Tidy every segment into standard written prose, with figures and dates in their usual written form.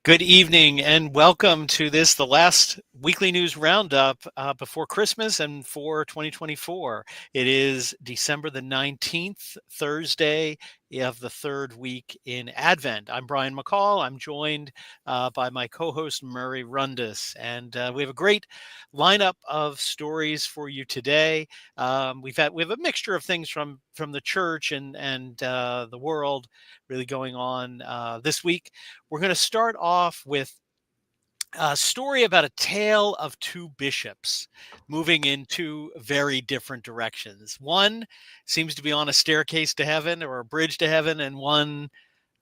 Good evening and welcome to the last weekly news roundup before Christmas and for 2024. It is December the 19th, Thursday of the third week in Advent. I'm Brian McCall. I'm joined by my co-host Murray Rundus, and we have a great lineup of stories for you today. We have a mixture of things from the church and the world really going on this week. We're going to start off with a story about a tale of two bishops moving in two very different directions. One seems to be on a staircase to heaven or a bridge to heaven, and one,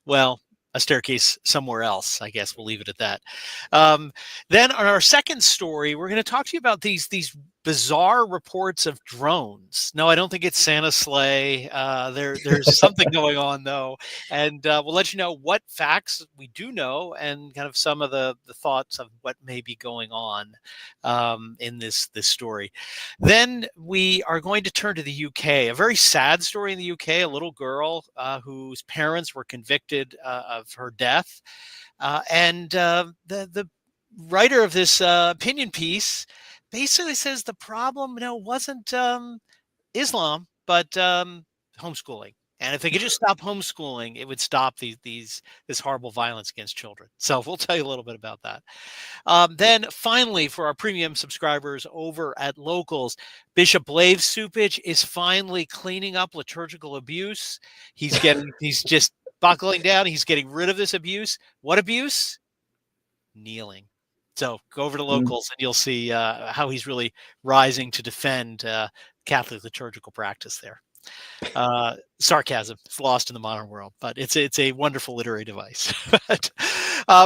well, a staircase somewhere else. I guess we'll leave it at that. Then on our second story, we're going to talk to you about these bizarre reports of drones. No, I don't think it's Santa's sleigh. There's something going on though, and we'll let you know what facts we do know and kind of some of the thoughts of what may be going on in this story. Then we are going to turn to the UK. A very sad story in the UK. A little girl whose parents were convicted of her death, and the writer of this opinion piece basically says the problem, wasn't Islam, but homeschooling. And if they could just stop homeschooling, it would stop this horrible violence against children. So we'll tell you a little bit about that. Then finally, for our premium subscribers over at Locals, Bishop Lefevbre is finally cleaning up liturgical abuse. He's just buckling down. He's getting rid of this abuse. What abuse? Kneeling. So go over to Locals and you'll see how he's really rising to defend Catholic liturgical practice there. Sarcasm. It's lost in the modern world, but it's a wonderful literary device. But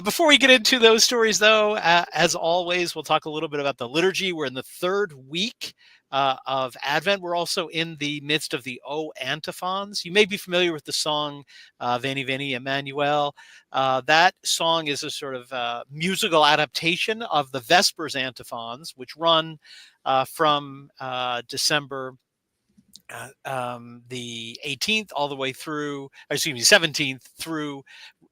before we get into those stories, though, as always, we'll talk a little bit about the liturgy. We're in the third week of Advent. We're also in the midst of the O antiphons. You may be familiar with the song Veni Veni Emmanuel. That song is a sort of musical adaptation of the Vespers antiphons, which run from December the 18th all the way through, 17th through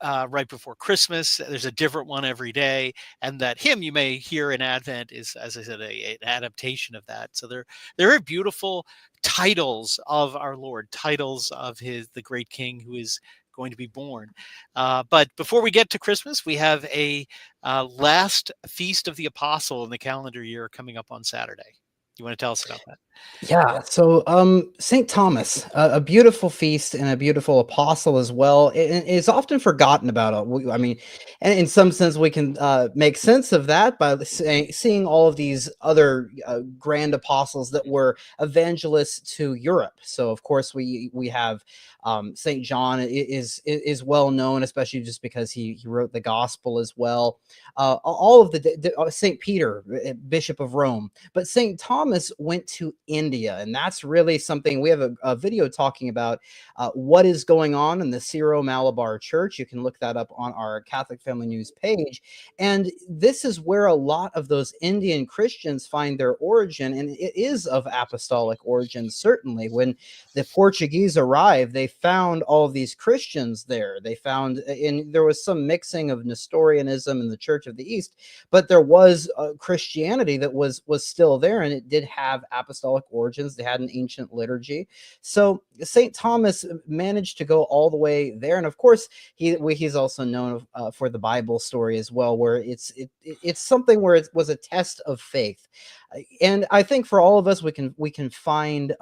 right before Christmas. There's a different one every day. And that hymn you may hear in Advent is, as I said, an adaptation of that. So they're very beautiful titles of our Lord, titles of the great King who is going to be born. But before we get to Christmas, we have a last Feast of the Apostle in the calendar year coming up on Saturday. You want to tell us about that? Yeah, so St. Thomas, a beautiful feast and a beautiful apostle as well. It is often forgotten about. I mean, and in some sense, we can make sense of that by seeing all of these other grand apostles that were evangelists to Europe. So, of course, we have St. John is well known, especially just because he wrote the gospel as well. All of the St. Peter, Bishop of Rome, but St. Thomas went to India, and that's really something. We have a video talking about what is going on in the Syro-Malabar Church. You can look that up on our Catholic Family News page, and this is where a lot of those Indian Christians find their origin, and it is of apostolic origin. Certainly, when the Portuguese arrived, they found all of these Christians there. They found, and there was some mixing of Nestorianism in the Church of the East, but there was Christianity that was still there, and it did have apostolic origins. They had an ancient liturgy. So St. Thomas managed to go all the way there, and of course he's also known for the Bible story as well, where it's something where it was a test of faith. And I think for all of us, we can find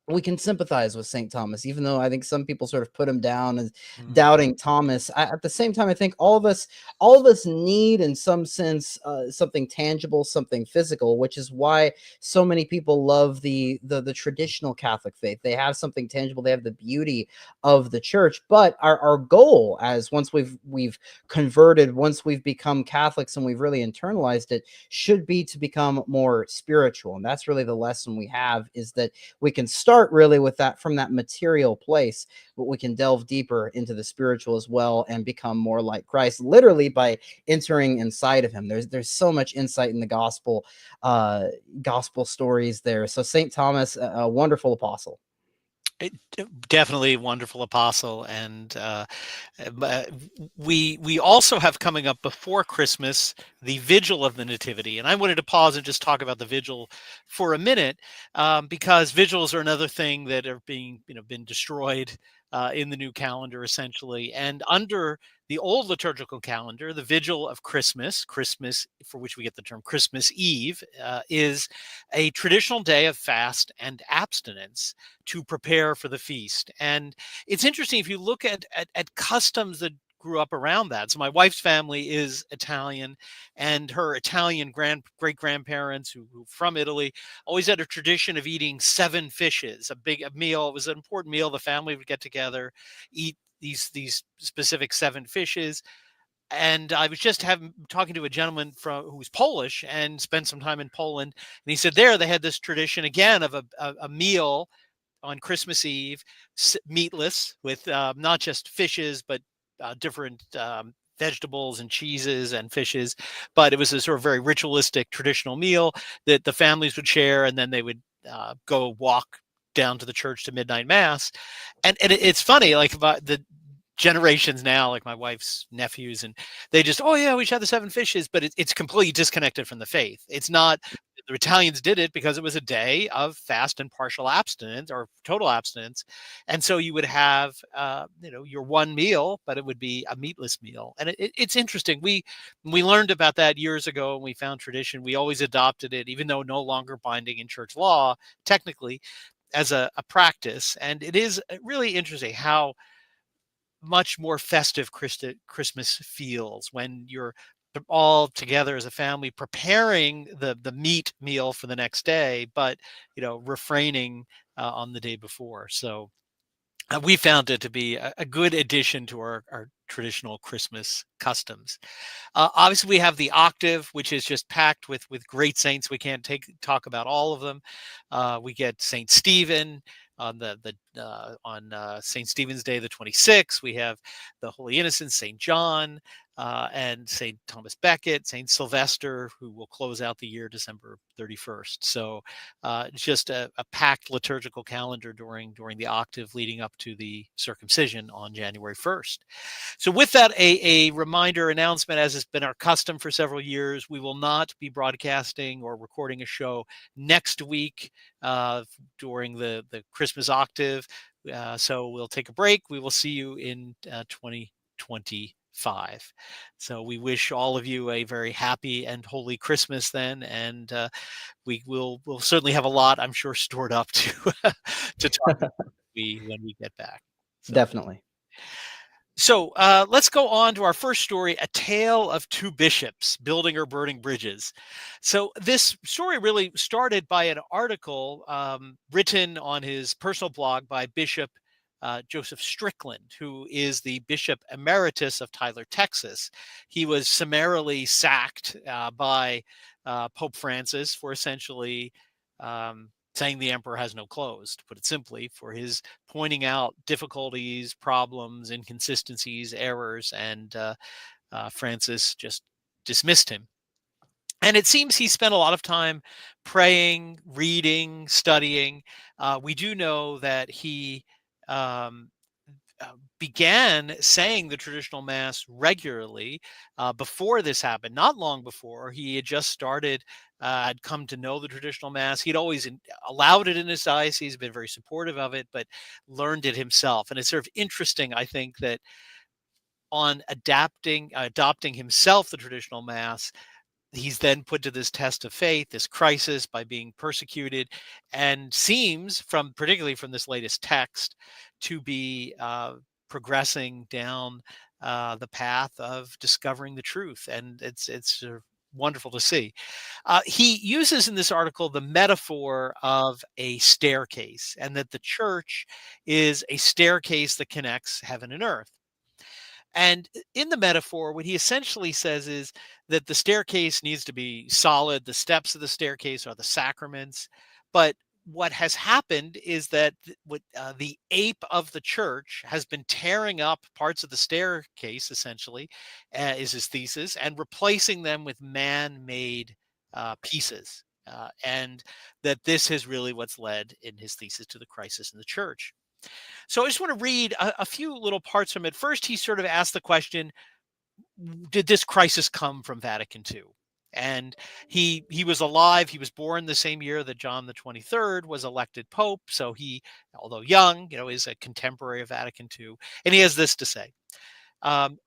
we can sympathize with St. Thomas, even though I think some people sort of put him down as doubting Thomas. At the same time, I think all of us need, in some sense, something tangible, something physical, which is why so many people love the traditional Catholic faith. They have something tangible. They have the beauty of the church. But our goal, as once we've converted, once we've become Catholics and we've really internalized it, should be to become more spiritual. And that's really the lesson we have, is that we can start really with that, from that material place, but we can delve deeper into the spiritual as well and become more like Christ, literally by entering inside of him. There's so much insight in the gospel stories there. So St. Thomas, a wonderful apostle. Definitely wonderful apostle, and we also have coming up before Christmas the Vigil of the Nativity, and I wanted to pause and just talk about the Vigil for a minute, because vigils are another thing that are being been destroyed in the new calendar essentially, and under the old liturgical calendar, the Vigil of Christmas, Christmas for which we get the term Christmas Eve, is a traditional day of fast and abstinence to prepare for the feast. And it's interesting if you look at customs that grew up around that. So my wife's family is Italian, and her Italian great grandparents who from Italy always had a tradition of eating 7 fishes, a meal. It was an important meal. The family would get together, eat these specific 7 fishes. And I was just talking to a gentleman who's Polish and spent some time in Poland, and he said there they had this tradition again of a meal on Christmas Eve, meatless, with not just fishes, but different vegetables and cheeses and fishes. But it was a sort of very ritualistic, traditional meal that the families would share, and then they would go walk down to the church to midnight mass. And it's funny, like about the generations now, like my wife's nephews, and they just, oh yeah, we should have the 7 fishes, but it's completely disconnected from the faith. It's not. The Italians did it because it was a day of fast and partial abstinence or total abstinence, and so you would have your one meal, but it would be a meatless meal. And it's interesting. We learned about that years ago, and we found tradition. We always adopted it, even though no longer binding in church law technically, as a practice. And it is really interesting how much more festive Christmas feels when you're all together as a family preparing the meat meal for the next day, but refraining on the day before. So we found it to be a good addition to our traditional Christmas customs. Obviously, we have the octave, which is just packed with great saints. We can't talk about all of them. We get Saint Stephen on on Saint Stephen's Day, the 26th. We have the Holy Innocents, Saint John, and Saint Thomas Becket, Saint Sylvester, who will close out the year December 31st. So it's just a packed liturgical calendar during the octave leading up to the circumcision on January 1st. So with that, a reminder announcement, as has been our custom for several years, we will not be broadcasting or recording a show next week during the Christmas octave. So we'll take a break. We will see you in 2025. So we wish all of you a very happy and holy Christmas then, and we'll certainly have a lot, I'm sure, stored up to to talk about when we get back. So. Definitely. So let's go on to our first story, A Tale of Two Bishops, Building or Burning Bridges. So this story really started by an article written on his personal blog by Bishop Joseph Strickland, who is the Bishop Emeritus of Tyler, Texas. He was summarily sacked by Pope Francis for essentially saying the emperor has no clothes, to put it simply, for his pointing out difficulties, problems, inconsistencies, errors, and Francis just dismissed him. And it seems he spent a lot of time praying, reading, studying. We do know that he um, began saying the traditional mass regularly before this happened. Not long before, he had just started, had come to know the traditional mass. He'd always allowed it in his diocese, been very supportive of it, but learned it himself. And it's sort of interesting, I think, that on adopting himself the traditional mass, he's then put to this test of faith, this crisis, by being persecuted, and seems, particularly from this latest text, to be progressing down the path of discovering the truth. And it's wonderful to see. He uses in this article the metaphor of a staircase, and that the church is a staircase that connects heaven and earth. And in the metaphor, what he essentially says is that the staircase needs to be solid. The steps of the staircase are the sacraments. But what has happened is that the ape of the church has been tearing up parts of the staircase, essentially, is his thesis, and replacing them with man-made pieces. And that this is really what's led in his thesis to the crisis in the church. So I just want to read a few little parts from it. First, he sort of asked the question, did this crisis come from Vatican II? And he was alive. He was born the same year that John the 23rd was elected Pope. So he, although young, is a contemporary of Vatican II. And he has this to say. Um,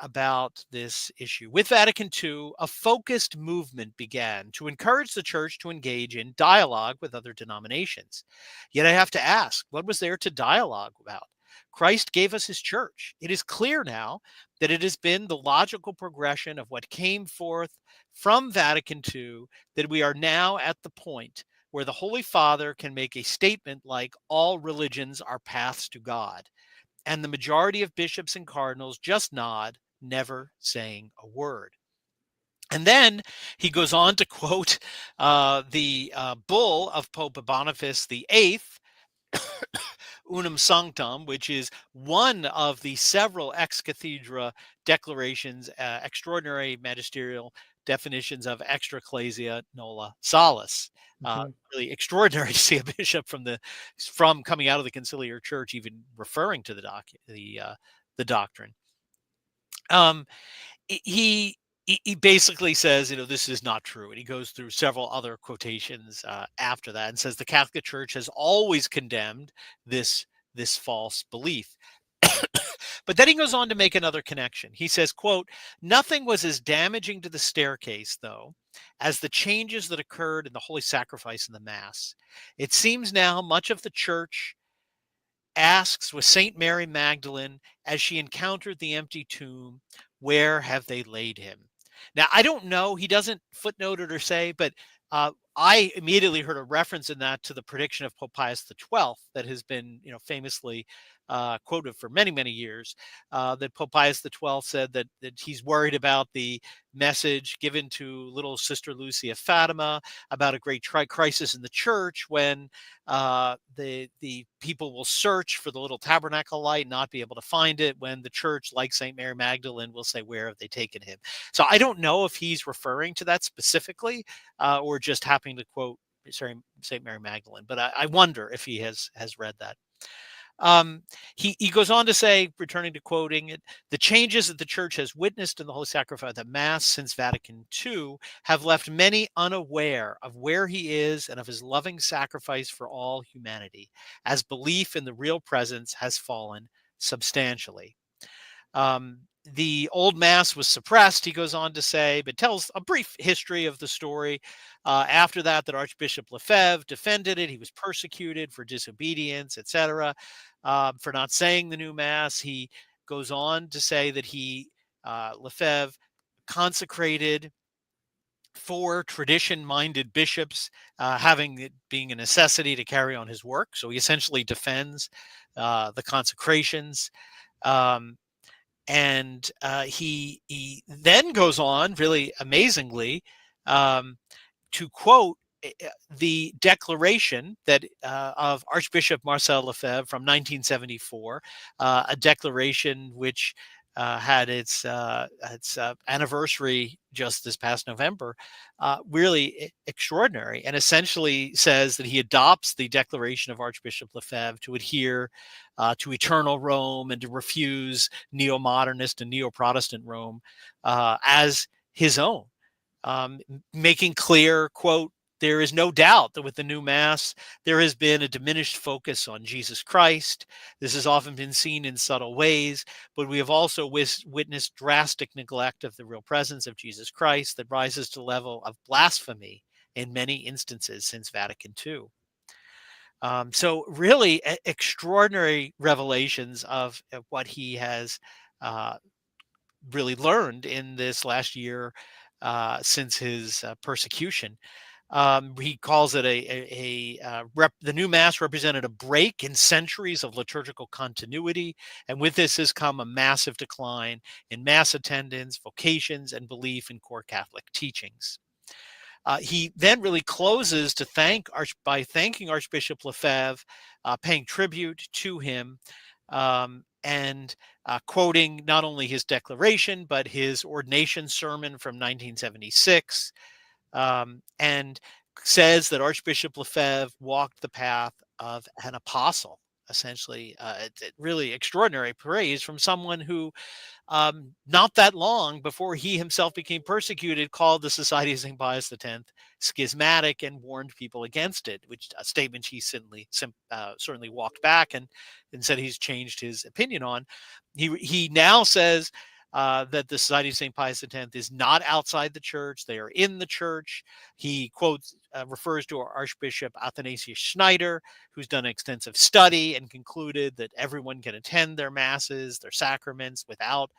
about this issue. With Vatican II, a focused movement began to encourage the church to engage in dialogue with other denominations. Yet I have to ask, what was there to dialogue about? Christ gave us his church. It is clear now that it has been the logical progression of what came forth from Vatican II that we are now at the point where the Holy Father can make a statement like all religions are paths to God, and the majority of bishops and cardinals just nod, never saying a word. And then he goes on to quote the bull of Pope Boniface VIII, Unum Sanctam, which is one of the several ex cathedra declarations, extraordinary magisterial definitions of extra ecclesia nolla salus. Mhm. Really extraordinary to see a bishop from coming out of the conciliar church even referring to the doctrine. Um, he he basically says, this is not true, and he goes through several other quotations after that, and says the Catholic Church has always condemned this false belief. But then he goes on to make another connection. He says, quote, nothing was as damaging to the staircase, though, as the changes that occurred in the holy sacrifice in the Mass. It seems now much of the church asks with St. Mary Magdalene as she encountered the empty tomb, where have they laid him? Now, I don't know, he doesn't footnote it or say, but I immediately heard a reference in that to the prediction of Pope Pius XII that has been, famously quoted for many, many years. That Pope Pius XII said that he's worried about the message given to little Sister Lucy of Fatima about a great crisis in the church when the people will search for the little tabernacle light, not be able to find it, when the church, like St. Mary Magdalene, will say, where have they taken him? So I don't know if he's referring to that specifically or just happening to quote St. Mary Magdalene, but I wonder if he has read that. He goes on to say, returning to quoting it, the changes that the church has witnessed in the Holy Sacrifice of the Mass since Vatican II have left many unaware of where he is and of his loving sacrifice for all humanity, as belief in the real presence has fallen substantially. The old Mass was suppressed, he goes on to say, but tells a brief history of the story. After that Archbishop Lefevbre defended it. He was persecuted for disobedience, etc., for not saying the new Mass. He goes on to say that Lefevbre, consecrated 4 tradition-minded bishops, having it being a necessity to carry on his work. So he essentially defends the consecrations. And he then goes on, really amazingly, to quote the declaration that of Archbishop Marcel Lefebvre from 1974, a declaration which had its anniversary just this past November, really extraordinary, and essentially says that he adopts the declaration of Archbishop Lefebvre to adhere to eternal Rome and to refuse neo-modernist and neo-Protestant Rome as his own, making clear, quote, there is no doubt that with the new Mass, there has been a diminished focus on Jesus Christ. This has often been seen in subtle ways, but we have also witnessed drastic neglect of the real presence of Jesus Christ that rises to the level of blasphemy in many instances since Vatican II. So really extraordinary revelations of what he has really learned in this last year since his persecution. He calls it the new Mass represented a break in centuries of liturgical continuity, and with this has come a massive decline in Mass attendance, vocations, and belief in core Catholic teachings. He then really closes by thanking Archbishop Lefebvre, paying tribute to him, and quoting not only his declaration, but his ordination sermon from 1976, and says that Archbishop Lefebvre walked the path of an apostle. essentially. It's really extraordinary praise from someone who, not that long before he himself became persecuted, called the Society of St. Pius X schismatic and warned people against it, which a statement he certainly walked back and said he's changed his opinion on. He now says that the Society of St. Pius X is not outside the church; they are in the church. He refers to our Archbishop Athanasius Schneider, who's done extensive study and concluded that everyone can attend their masses, their sacraments, without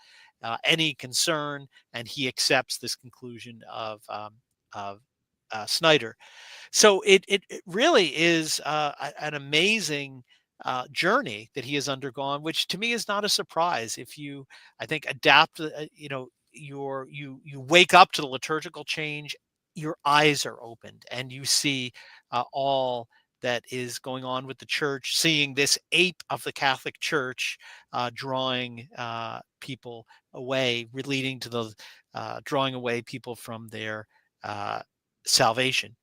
any concern, and he accepts this conclusion of Snyder. So it really is an amazing journey that he has undergone, which to me is not a surprise. If you, I think, adapt, you wake up to the liturgical change, your eyes are opened, and you see all that is going on with the church, seeing this ape of the Catholic Church drawing people away, leading to the drawing away people from their salvation.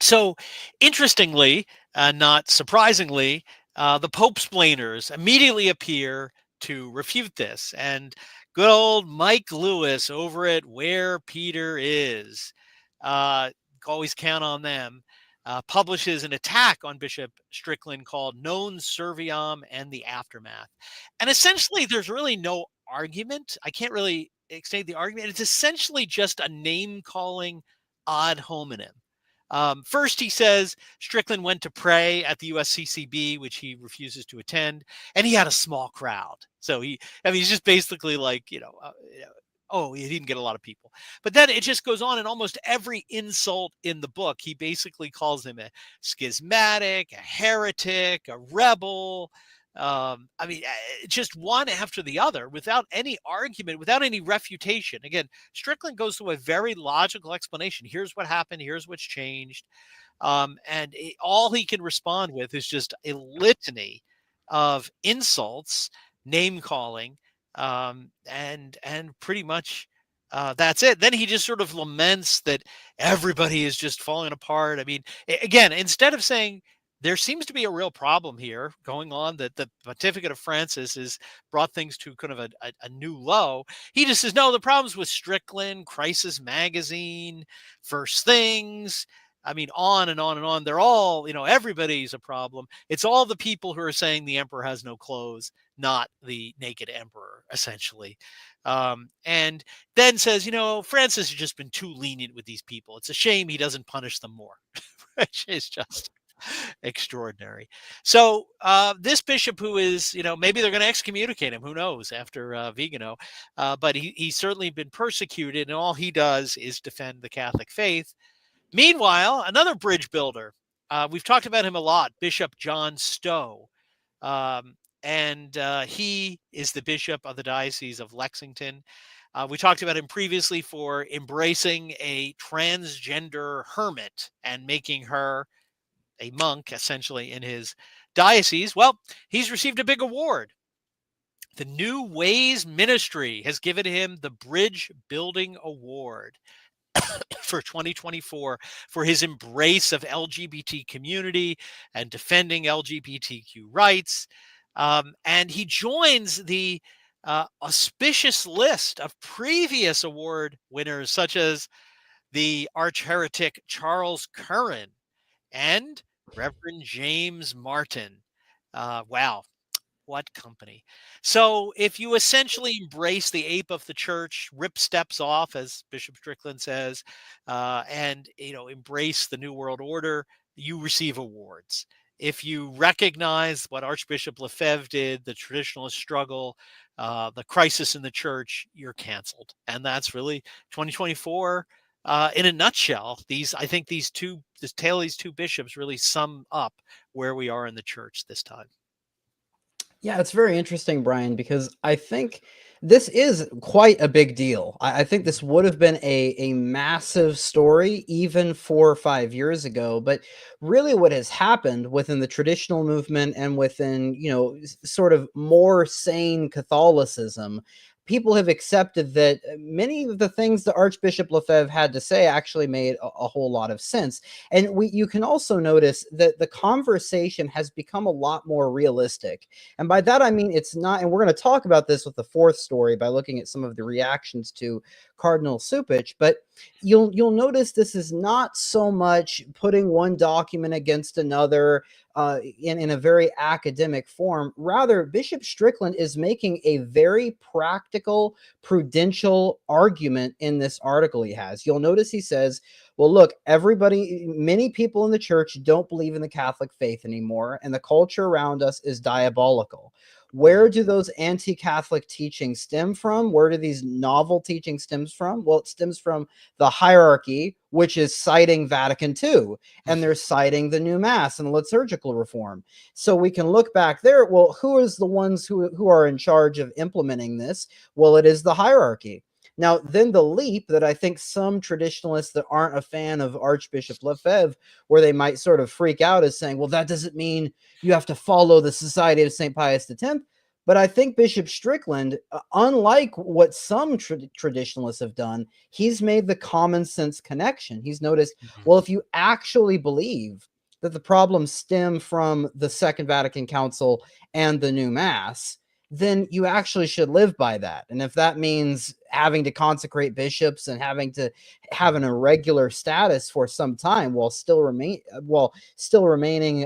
So, interestingly, not surprisingly, the Pope's splainers immediately appear to refute this. And good old Mike Lewis over at Where Peter Is, always count on them, publishes an attack on Bishop Strickland called Non Serviam and the Aftermath. And essentially, there's really no argument. I can't really extend the argument. It's essentially just a name calling ad hominem. First, he says Strickland went to pray at the USCCB, which he refuses to attend, and he had a small crowd. So he's just basically like, oh, he didn't get a lot of people. But then it just goes on, and almost every insult in the book, he basically calls him a schismatic, a heretic, a rebel. Just one after the other, without any argument, without any refutation. Again, Strickland goes through a very logical explanation. Here's what happened. Here's what's changed. All he can respond with is just a litany of insults, name calling, and pretty much that's it. Then he just sort of laments that everybody is just falling apart. I mean, again, instead of saying, there seems to be a real problem here going on, that the pontificate of Francis has brought things to kind of a new low. He just says, no, the problem's with Strickland, Crisis Magazine, First Things. I mean, on and on and on. They're all, everybody's a problem. It's all the people who are saying the emperor has no clothes, not the naked emperor, essentially. And then says, Francis has just been too lenient with these people. It's a shame he doesn't punish them more, which is just extraordinary. So this bishop, who is, maybe they're going to excommunicate him, who knows, after Vigano, but he's certainly been persecuted, and all he does is defend the Catholic faith. Meanwhile, another bridge builder, we've talked about him a lot, Bishop John Stowe, and he is the bishop of the Diocese of Lexington. We talked about him previously for embracing a transgender hermit and making her a monk, essentially, in his diocese. Well, he's received a big award. The New Ways Ministry has given him the Bridge Building Award for 2024 for his embrace of LGBT community and defending LGBTQ rights. And he joins the auspicious list of previous award winners, such as the arch-heretic Charles Curran and Reverend James Martin. Wow, what company. So if you essentially embrace the ape of the church, rip steps off, as Bishop Strickland says, and embrace the New World Order, you receive awards. If you recognize what Archbishop Lefevbre did, the traditionalist struggle, the crisis in the church, you're canceled. And that's really 2024 in a nutshell. I think the tale of these two bishops really sum up where we are in the church this time. Yeah, it's very interesting, Brian, because I think this is quite a big deal. I think this would have been a massive story even 4 or 5 years ago. But really what has happened within the traditional movement and within, sort of more sane Catholicism, people have accepted that many of the things that Archbishop Lefebvre had to say actually made a whole lot of sense. And you can also notice that the conversation has become a lot more realistic. And by that, I mean, it's not, and we're going to talk about this with the fourth story by looking at some of the reactions to Cardinal Cupich, but you'll notice this is not so much putting one document against another in a very academic form. Rather, Bishop Strickland is making a very practical, prudential argument in this article he has. You'll notice he says, well, look, many people in the church don't believe in the Catholic faith anymore, and the culture around us is diabolical. Where do those anti-Catholic teachings stem from? Where do these novel teachings stems from? Well, it stems from the hierarchy, which is citing Vatican II, and they're citing the new Mass and liturgical reform. So we can look back there. Well, who is the ones who are in charge of implementing this? Well, it is the hierarchy. Now, then the leap that I think some traditionalists that aren't a fan of Archbishop Lefebvre, where they might sort of freak out, is saying, well, that doesn't mean you have to follow the Society of St. Pius X. But I think Bishop Strickland, unlike what some traditionalists have done, he's made the common sense connection. He's noticed, well, if you actually believe that the problems stem from the Second Vatican Council and the new Mass, then you actually should live by that. And if that means having to consecrate bishops and having to have an irregular status for some time while still remaining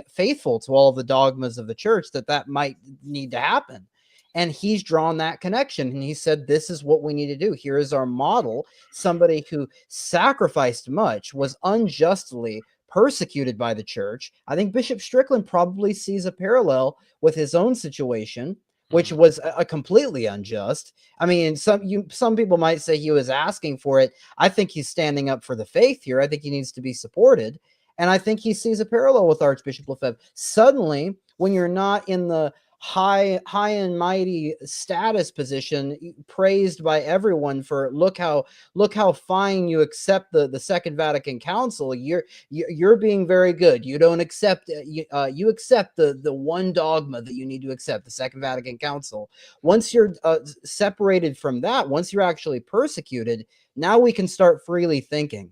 faithful to all of the dogmas of the church, that might need to happen. And he's drawn that connection, and he said, this is what we need to do. Here is our model. Somebody who sacrificed much, was unjustly persecuted by the church. I think Bishop Strickland probably sees a parallel with his own situation, which was a completely unjust. I mean, some people might say he was asking for it. I think he's standing up for the faith here. I think he needs to be supported. And I think he sees a parallel with Archbishop Lefebvre. Suddenly, when you're not in the high and mighty status position, praised by everyone for look how fine you accept the Second Vatican Council, you're being very good. You don't accept you accept the one dogma that you need to accept, the Second Vatican Council. Once you're separated from that, once you're actually persecuted, now we can start freely thinking.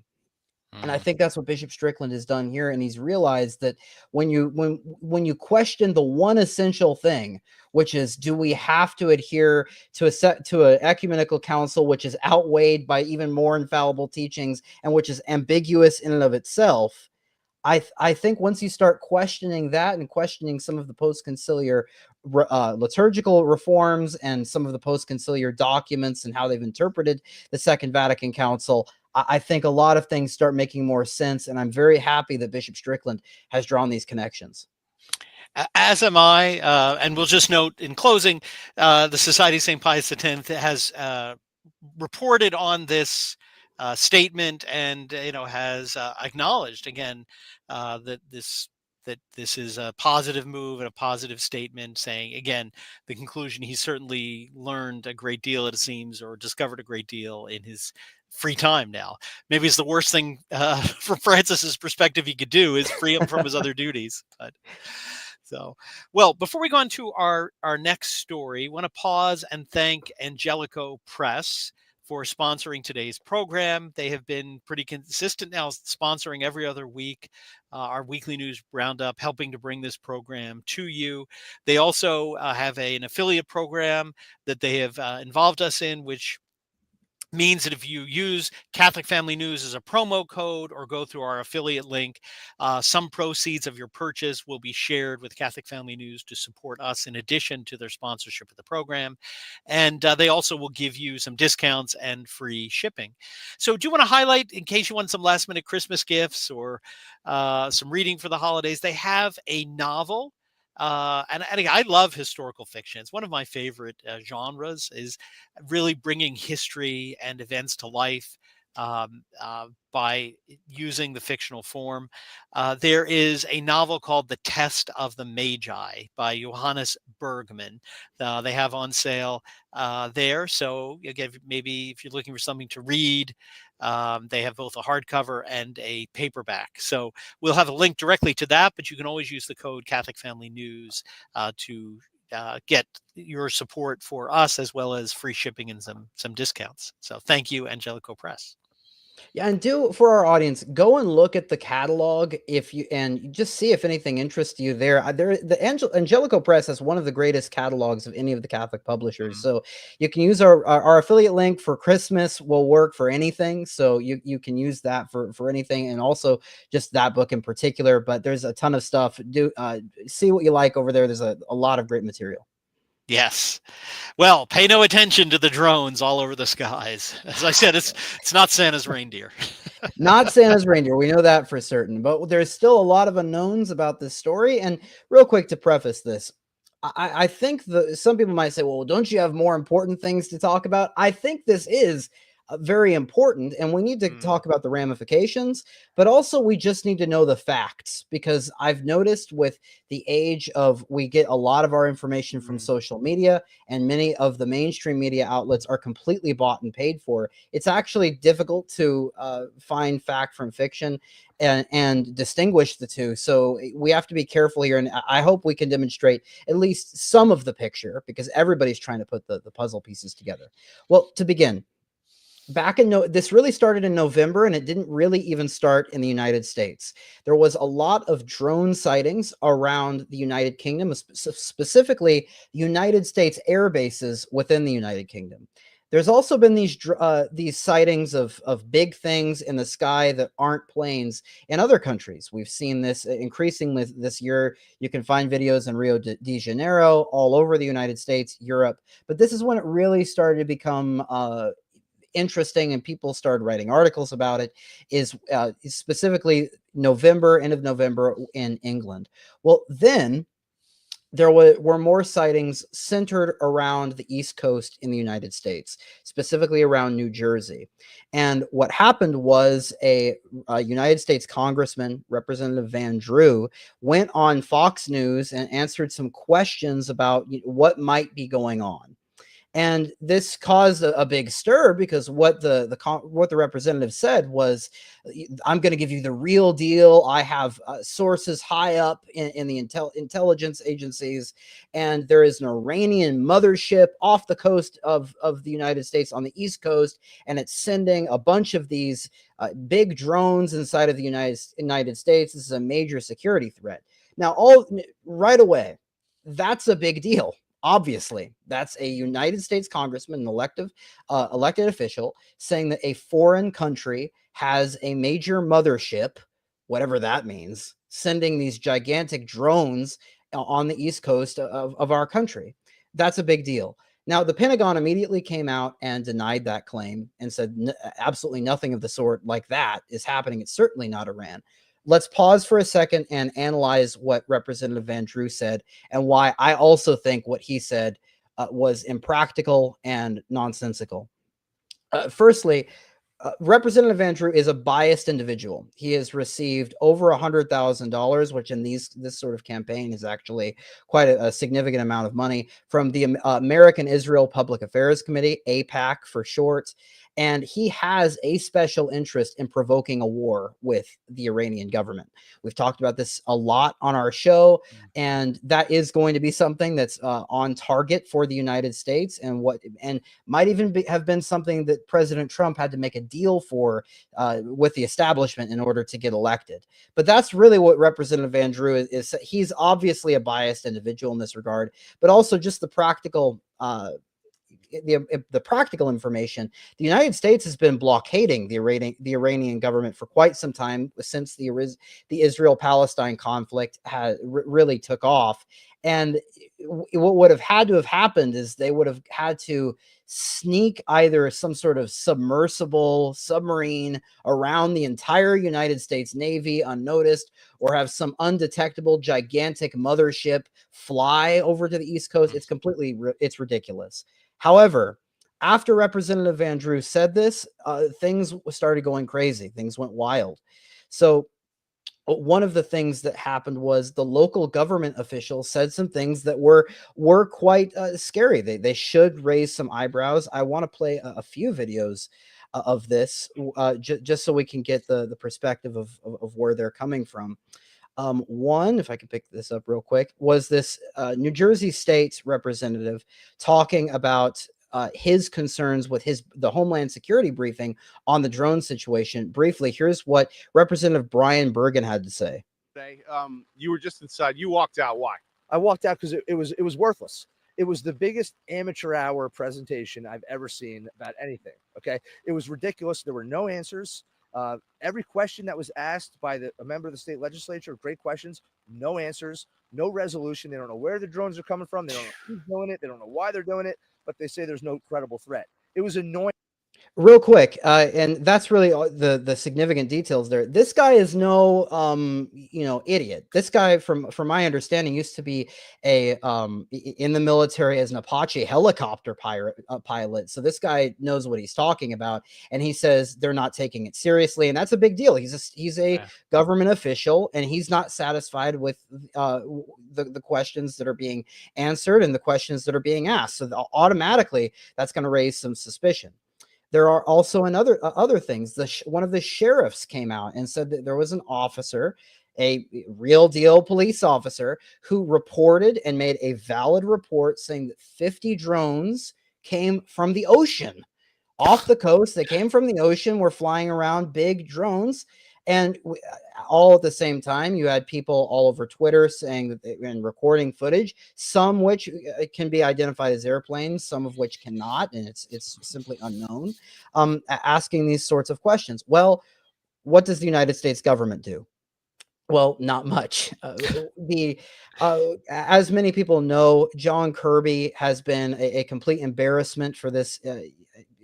And I think that's what Bishop Strickland has done here. And he's realized that when you question the one essential thing, which is, do we have to adhere to an ecumenical council, which is outweighed by even more infallible teachings and which is ambiguous in and of itself? I think once you start questioning that and questioning some of the post-conciliar liturgical reforms and some of the post-conciliar documents and how they've interpreted the Second Vatican Council, I think a lot of things start making more sense. And I'm very happy that Bishop Strickland has drawn these connections. As am I. And we'll just note in closing, the Society of St. Pius X has reported on this statement and has acknowledged again that this is a positive move and a positive statement, saying again the conclusion, he certainly learned a great deal, it seems, or discovered a great deal in his free time. Now maybe it's the worst thing from Francis's perspective he could do is free him from his other duties. But so, well, before we go on to our next story, I want to pause and thank Angelico Press for sponsoring today's program. They have been pretty consistent now, sponsoring every other week our weekly news roundup, helping to bring this program to you. They also have an affiliate program that they have involved us in, which means that if you use Catholic Family News as a promo code or go through our affiliate link, some proceeds of your purchase will be shared with Catholic Family News to support us in addition to their sponsorship of the program. And they also will give you some discounts and free shipping. So do you want to highlight, in case you want some last minute Christmas gifts or some reading for the holidays, they have a novel. And I love historical fiction. It's one of my favorite genres, is really bringing history and events to life by using the fictional form. There is a novel called The Test of the Magi by Johannes Bergman. They have on sale there. So again, maybe if you're looking for something to read, they have both a hardcover and a paperback. So we'll have a link directly to that, but you can always use the code Catholic Family News to get your support for us, as well as free shipping and some discounts. So thank you, Angelico Press. Yeah, and do for our audience, go and look at the catalog if you and just see if anything interests you there. The Angelico Press has one of the greatest catalogs of any of the Catholic publishers. So you can use our affiliate link for Christmas will work for anything. So you can use that for anything, and also just that book in particular. But there's a ton of stuff. Do see what you like over there. There's a lot of great material. Yes. Well, pay no attention to the drones all over the skies. As I said, it's not Santa's reindeer. Not Santa's reindeer. We know that for certain, but there's still a lot of unknowns about this story. And real quick to preface this, I think some people might say, well, don't you have more important things to talk about? I think this is very important, and we need to talk about the ramifications, but also we just need to know the facts, because I've noticed with the age of, we get a lot of our information from social media, and many of the mainstream media outlets are completely bought and paid for. It's actually difficult to find fact from fiction and distinguish the two. So we have to be careful here. And I hope we can demonstrate at least some of the picture, because everybody's trying to put the puzzle pieces together. Well, to begin, this really started in November, and it didn't really even start in the United States. There was a lot of drone sightings around the United Kingdom, specifically United States air bases within the United Kingdom. There's also been these sightings of big things in the sky that aren't planes in other countries. We've seen this increasingly this year. You can find videos in Rio de Janeiro, all over the United States, Europe. But this is when it really started to become interesting, and people started writing articles about it, is specifically end of November in England. Well, then there were more sightings centered around the East Coast in the United States, specifically around New Jersey. And what happened was a United States Congressman, Representative Van Drew, went on Fox News and answered some questions about what might be going on. And this caused a big stir, because what the representative said was, I'm going to give you the real deal. I have sources high up in the intelligence agencies, and there is an Iranian mothership off the coast of the United States on the East Coast, and it's sending a bunch of these big drones inside of the United States. This is a major security threat. Now, right away, that's a big deal. Obviously, that's a United States congressman, an elected official, saying that a foreign country has a major mothership, whatever that means, sending these gigantic drones on the East Coast of our country. That's a big deal. Now, the Pentagon immediately came out and denied that claim and said absolutely nothing of the sort like that is happening. It's certainly not Iran. Let's pause for a second and analyze what Representative Van Drew said, and why I also think what he said was impractical and nonsensical. Firstly, Representative Van Drew is a biased individual. He has received over $100,000, which in this sort of campaign is actually quite a significant amount of money, from the American Israel Public Affairs Committee, AIPAC for short. And he has a special interest in provoking a war with the Iranian government. We've talked about this a lot on our show, and that is going to be something that's on target for the United States, and might even have been something that President Trump had to make a deal for with the establishment in order to get elected. But that's really what Representative Van Drew is. He's obviously a biased individual in this regard, but also just the practical practical information. The United States has been blockading the Iranian government for quite some time, since the Israel-Palestine conflict really took off. And what would have had to have happened is they would have had to sneak either some sort of submersible submarine around the entire United States Navy unnoticed, or have some undetectable gigantic mothership fly over to the East Coast. It's ridiculous. However, after Representative Van Drew said this, things started going crazy. Things went wild. So one of the things that happened was the local government officials said some things that were quite scary. They should raise some eyebrows. I want to play a few videos of this just so we can get the perspective of where they're coming from. One, if I could pick this up real quick, was this New Jersey State's representative talking about his concerns with the Homeland Security briefing on the drone situation. Briefly, here's what Representative Brian Bergen had to say. You were just inside. You walked out. Why? I walked out because it was worthless. It was the biggest amateur hour presentation I've ever seen about anything. Okay, it was ridiculous. There were no answers. Every question that was asked by a member of the state legislature, great questions, no answers, no resolution. They don't know where the drones are coming from. They don't know who's doing it. They don't know why they're doing it, but they say there's no credible threat. It was annoying. Real quick, and that's really the significant details there. This guy is no idiot. This guy, from my understanding, used to be in the military as an Apache helicopter pilot. So this guy knows what he's talking about, and he says they're not taking it seriously, and that's a big deal. He's a government official, and he's not satisfied with the questions that are being answered and the questions that are being asked. So automatically, that's going to raise some suspicion. There are also other things. One of the sheriffs came out and said that there was an officer, a real deal police officer, who reported and made a valid report saying that 50 drones came from the ocean, off the coast. They came from the ocean, were flying around, big drones. And all at the same time, you had people all over Twitter saying that and recording footage, some which can be identified as airplanes, some of which cannot, and it's simply unknown, asking these sorts of questions. Well, what does the United States government do? Well, not much. As many people know, John Kirby has been a complete embarrassment for this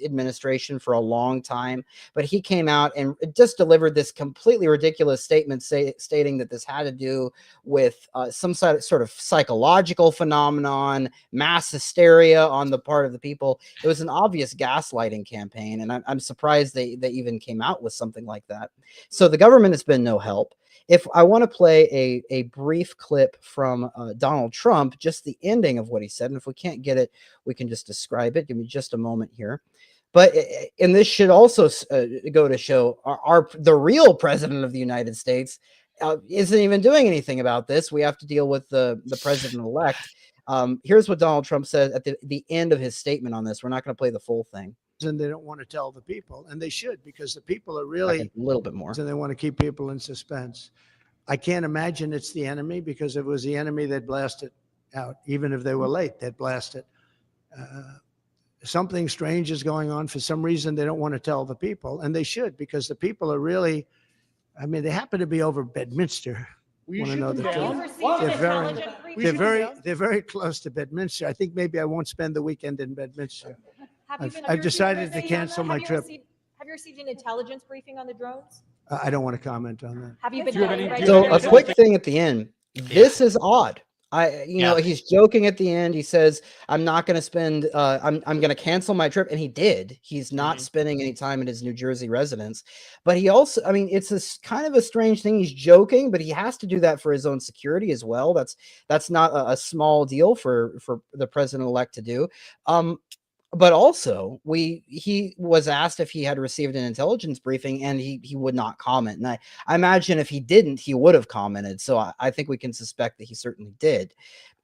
administration for a long time, but he came out and just delivered this completely ridiculous statement stating that this had to do with some sort of psychological phenomenon, mass hysteria on the part of the people. It was an obvious gaslighting campaign, and I'm surprised they even came out with something like that. So the government has been no help. If I want to play a brief clip from Donald Trump, just the ending of what he said, and if we can't get it, we can just describe it. Give me just a moment here. But and this should also go to show the real president of the United States isn't even doing anything about this. We have to deal with the president-elect. Here's what Donald Trump said at the end of his statement on this. We're not going to play the full thing. And they don't want to tell the people, and they should, because the people are really a little bit more, and they want to keep people in suspense. I can't imagine it's the enemy, because if it was the enemy, they'd blast it out. Even if they were late, they'd blast it. Something strange is going on. For some reason, they don't want to tell the people, and they should, because the people are really, I mean, they happen to be over Bedminster. Want to know the truth? They're very close to Bedminster. I think maybe I won't spend the weekend in Bedminster. I've decided to cancel my trip. Have you received an intelligence briefing on the drones? I don't want to comment on that. Have you been? So a quick thing at the end. This is odd. He's joking at the end. He says, "I'm not going to spend. I'm going to cancel my trip," and he did. He's not spending any time at his New Jersey residence. But he also, I mean, it's a kind of a strange thing. He's joking, but he has to do that for his own security as well. That's not a small deal for the president-elect to do. But also, he was asked if he had received an intelligence briefing, and he would not comment. And I imagine if he didn't, he would have commented. So I think we can suspect that he certainly did.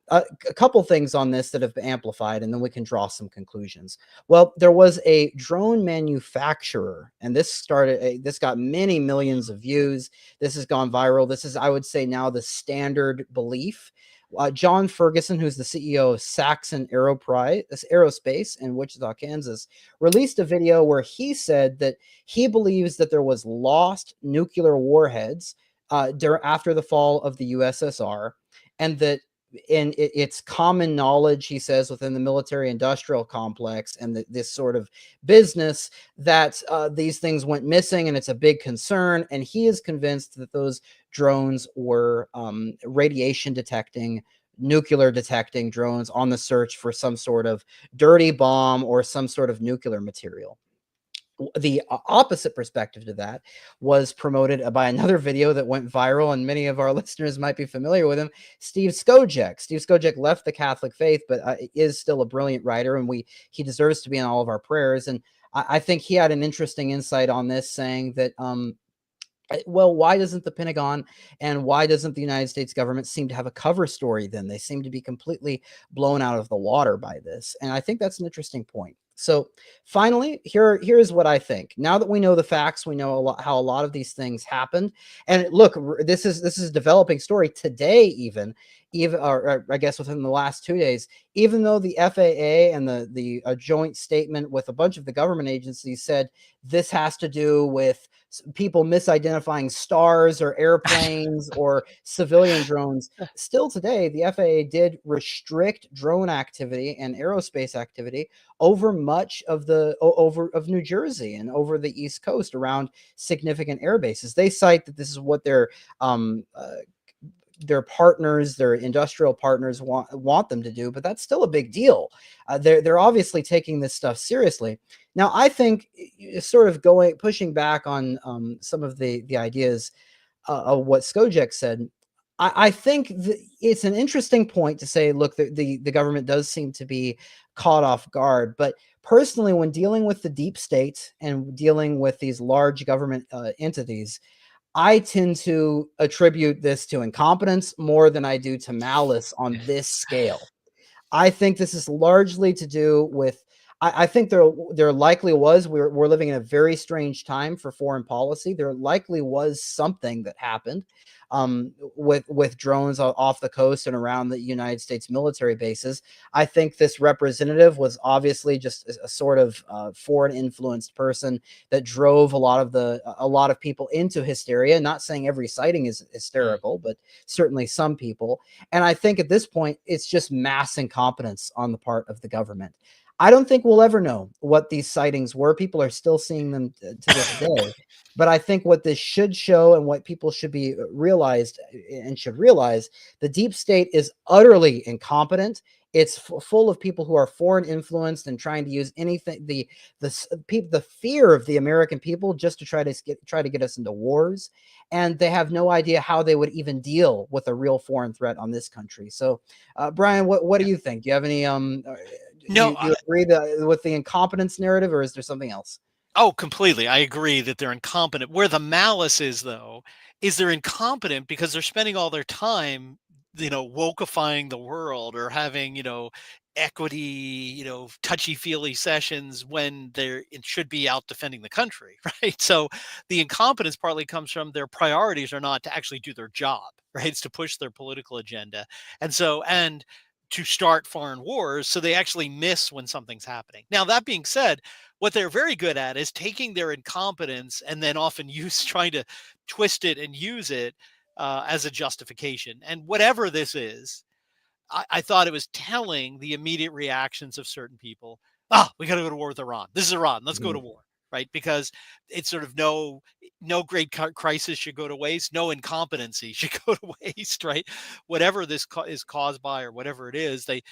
A couple things on this that have been amplified, and then we can draw some conclusions. Well, there was a drone manufacturer, and this got many millions of views. This has gone viral. This is, I would say, now the standard belief. John Ferguson, who's the CEO of Saxon Aerospace in Wichita, Kansas, released a video where he said that he believes that there was lost nuclear warheads after the fall of the USSR, and that it's common knowledge, he says, within the military-industrial complex and this sort of business that these things went missing, and it's a big concern. And he is convinced that those drones were radiation detecting, nuclear detecting drones on the search for some sort of dirty bomb or some sort of nuclear material. The opposite perspective to that was promoted by another video that went viral, and many of our listeners might be familiar with him, Steve Skojec. Steve Skojec left the Catholic faith, but is still a brilliant writer, and he deserves to be in all of our prayers. And I think he had an interesting insight on this, saying that Well, why doesn't the Pentagon and why doesn't the United States government seem to have a cover story then? They seem to be completely blown out of the water by this. And I think that's an interesting point. So finally, here's what I think. Now that we know the facts, we know how a lot of these things happened. And look, this is a developing story today, even or I guess within the last 2 days, even though the FAA and the joint statement with a bunch of the government agencies said this has to do with people misidentifying stars or airplanes or civilian drones. Still today, the FAA did restrict drone activity and aerospace activity over much of of New Jersey and over the East Coast around significant air bases. They cite that this is what their partners, their industrial partners want them to do, but that's still a big deal. They're obviously taking this stuff seriously. Now, I think sort of pushing back on some of the ideas of what Skojec said. I think it's an interesting point to say, look, the government does seem to be caught off guard. But personally, when dealing with the deep state and dealing with these large government entities, I tend to attribute this to incompetence more than I do to malice on this scale. I think this is largely to do with, I think there likely was, we're living in a very strange time for foreign policy. There likely was something that happened with drones off the coast and around the United States military bases. I think this representative was obviously just a sort of foreign influenced person that drove a lot of people into hysteria. Not saying every sighting is hysterical, but certainly some people. And I think at this point, it's just mass incompetence on the part of the government. I don't think we'll ever know what these sightings were. People are still seeing them to this day. But I think what this should show and what people should be realized, the deep state is utterly incompetent. It's full of people who are foreign influenced and trying to use anything, the fear of the American people just to try to get us into wars. And they have no idea how they would even deal with a real foreign threat on this country. So, Brian, what do you think? Do you have any No, do you agree with the incompetence narrative, or is there something else? Oh, completely. I agree that they're incompetent. Where the malice is, though, is they're incompetent because they're spending all their time, wokeifying the world or having, equity, touchy-feely sessions when it should be out defending the country, right? So the incompetence partly comes from their priorities are not to actually do their job, right? It's to push their political agenda. And to start foreign wars, so they actually miss when something's happening. Now, that being said, what they're very good at is taking their incompetence and then often trying to twist it and use it as a justification. And whatever this is, I thought it was telling the immediate reactions of certain people. We got to go to war with Iran. This is Iran. Let's go to war, right? Because it's sort of no great crisis should go to waste. No incompetency should go to waste, right? Whatever this is caused by or whatever it is, they,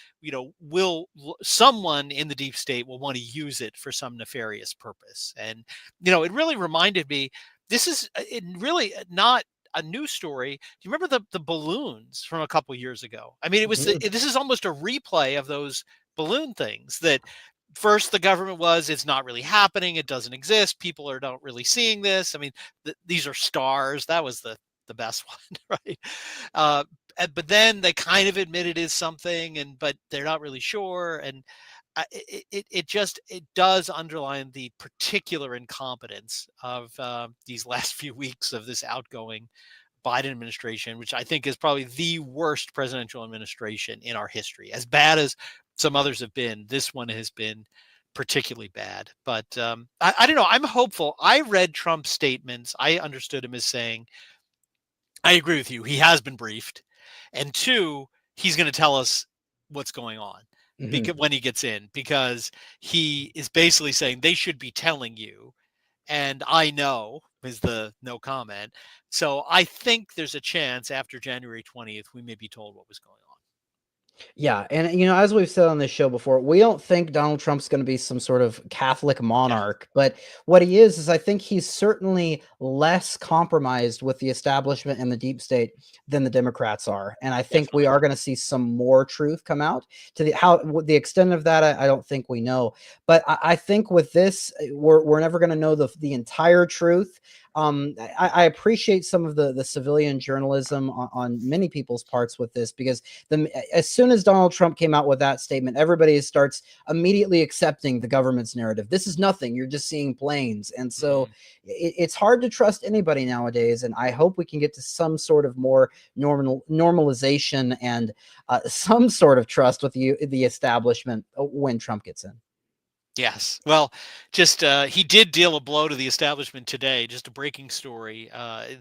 someone in the deep state will want to use it for some nefarious purpose. And, it really reminded me, this is really not a news story. Do you remember the balloons from a couple years ago? I mean, this is almost a replay of those balloon things that first the government it's not really happening. It doesn't exist. People are not really seeing this. I mean, these are stars. That was the best one, right? But then they kind of admit it is something, but they're not really sure. And it does underline the particular incompetence of these last few weeks of this outgoing Biden administration, which I think is probably the worst presidential administration in our history. As bad as some others have been, this one has been particularly bad. But I don't know. I'm hopeful. I read Trump's statements. I understood him as saying, I agree with you. He has been briefed. And two, he's going to tell us what's going on. Because when he gets in, because he is basically saying they should be telling you, and I know is the no comment. So I think there's a chance after January 20th we may be told what was going on. Yeah, and as we've said on this show before, we don't think Donald Trump's going to be some sort of Catholic monarch, but what he is I think he's certainly less compromised with the establishment and the deep state than the Democrats are, and I think we are going to see some more truth come out. To the extent of that, I don't think we know, but I think with this, we're never going to know the entire truth. I appreciate some of the civilian journalism on many people's parts with this, because as soon as Donald Trump came out with that statement, everybody starts immediately accepting the government's narrative. This is nothing. You're just seeing planes. And so it's hard to trust anybody nowadays. And I hope we can get to some sort of more normalization and some sort of trust with the establishment when Trump gets in. Yes. Well, just he did deal a blow to the establishment today. Just a breaking story.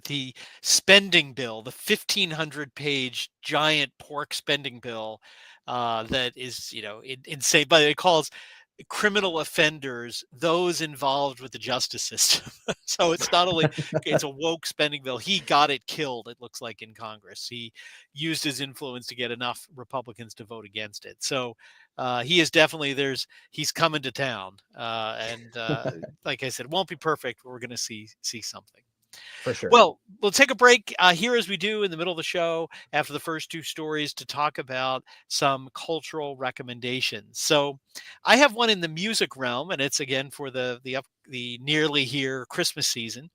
The spending bill, the 1,500-page giant pork spending bill, that is, insane. But it calls criminal offenders those involved with the justice system. So it's not only it's a woke spending bill. He got it killed, it looks like, in Congress. He used his influence to get enough Republicans to vote against it. So he is definitely he's coming to town. And like I said, it won't be perfect, but we're going to see something. For sure. Well, we'll take a break here, as we do in the middle of the show after the first two stories, to talk about some cultural recommendations. So I have one in the music realm, and it's again for the nearly here Christmas season.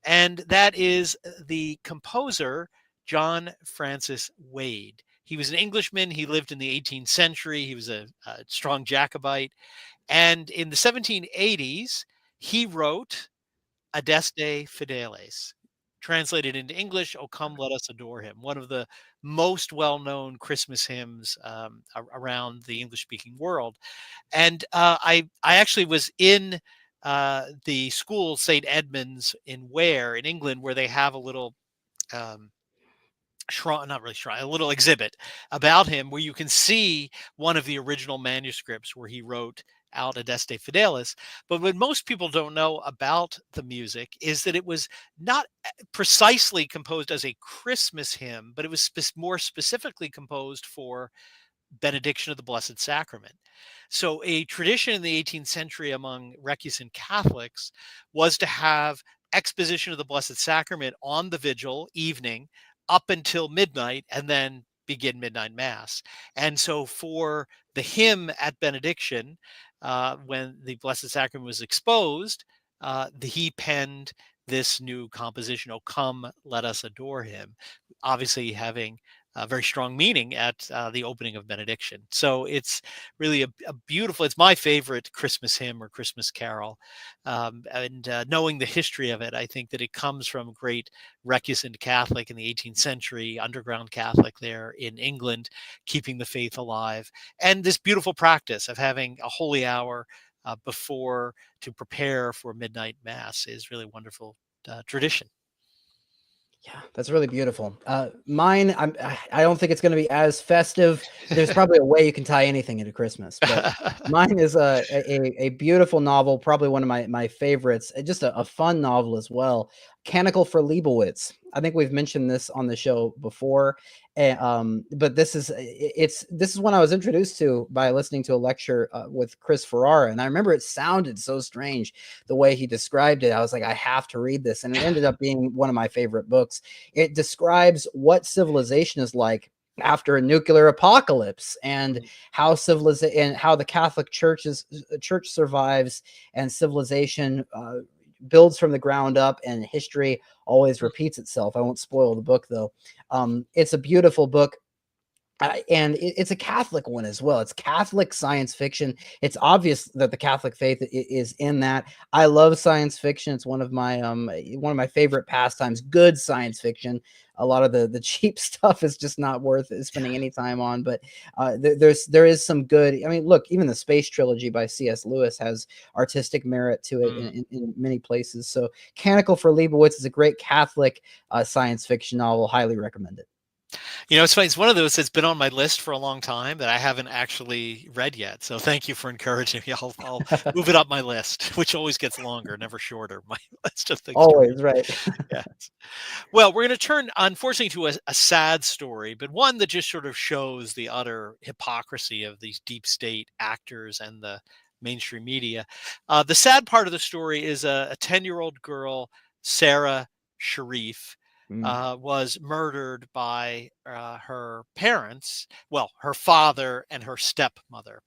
And that is the composer John Francis Wade. He was an Englishman. He lived in the 18th century. He was a strong Jacobite. And in the 1780s, he wrote Adeste Fideles, translated into English, "O Come, Let Us Adore Him," one of the most well-known Christmas hymns around the English-speaking world. And I actually was in the school, St. Edmund's in Ware, in England, where they have a little not really shrine, a little exhibit about him, where you can see one of the original manuscripts where he wrote out Adeste Fidelis. But what most people don't know about the music is that it was not precisely composed as a Christmas hymn, but it was more specifically composed for benediction of the Blessed Sacrament. So a tradition in the 18th century among recusant Catholics was to have exposition of the Blessed Sacrament on the vigil evening up until midnight, and then begin midnight mass. And so for the hymn at benediction, when the Blessed Sacrament was exposed, he penned this new composition, "O Come, Let Us Adore Him," obviously having a very strong meaning at the opening of benediction. So it's really a beautiful, it's my favorite Christmas hymn or Christmas carol. And knowing the history of it, I think that it comes from great recusant Catholic in the 18th century, underground Catholic there in England, keeping the faith alive. And this beautiful practice of having a holy hour before to prepare for midnight mass is really wonderful tradition. Yeah, that's really beautiful. Mine, I don't think it's going to be as festive. There's probably a way you can tie anything into Christmas, but mine is a beautiful novel, probably one of my favorites. Just a fun novel as well. Canticle for Leibowitz. I think we've mentioned this on the show before, but this is one I was introduced to by listening to a lecture with Chris Ferrara, and I remember it sounded so strange the way he described it. I was like, I have to read this, and it ended up being one of my favorite books. It describes what civilization is like after a nuclear apocalypse, and how the Catholic church survives, and civilization builds from the ground up, and history always repeats itself. I won't spoil the book though. It's a beautiful book. And it's a Catholic one as well. It's Catholic science fiction. It's obvious that the Catholic faith is in that. I love science fiction. It's one of my favorite pastimes. Good science fiction. A lot of the cheap stuff is just not worth spending any time on. But there is some good. I mean, look, even the Space Trilogy by C.S. Lewis has artistic merit to it in many places. So Canticle for Leibowitz is a great Catholic science fiction novel. Highly recommend it. It's funny. It's one of those that's been on my list for a long time that I haven't actually read yet. So thank you for encouraging me. I'll move it up my list, which always gets longer, never shorter. My list of things. Always, right. Yes. Well, we're going to turn, unfortunately, to a sad story, but one that just sort of shows the utter hypocrisy of these deep state actors and the mainstream media. The sad part of the story is a 10-year-old girl, Sarah Sharif, was murdered by her parents, well, her father and her stepmother.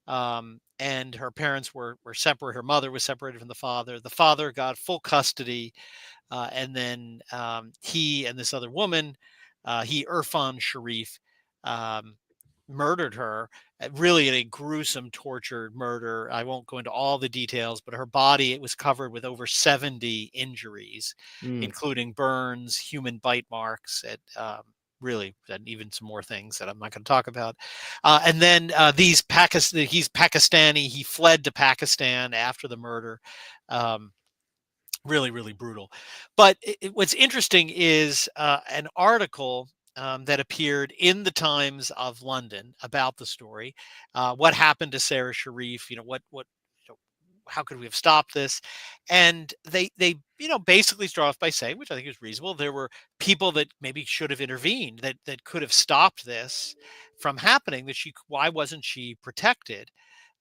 and her parents were separate. Her mother was separated from the father. The father got full custody, and then he and this other woman, Irfan Sharif, um, murdered her, really in a gruesome, tortured murder. I won't go into all the details, but her body, it was covered with over 70 injuries, Mm. including burns, human bite marks, really, and even some more things that I'm not going to talk about. And then he's Pakistani. He fled to Pakistan after the murder. Really, really brutal. But what's interesting is an article that appeared in the Times of London about the story. What happened to Sarah Sharif? How could we have stopped this? And they basically start off by saying, which I think is reasonable, there were people that maybe should have intervened, that could have stopped this from happening. Why wasn't she protected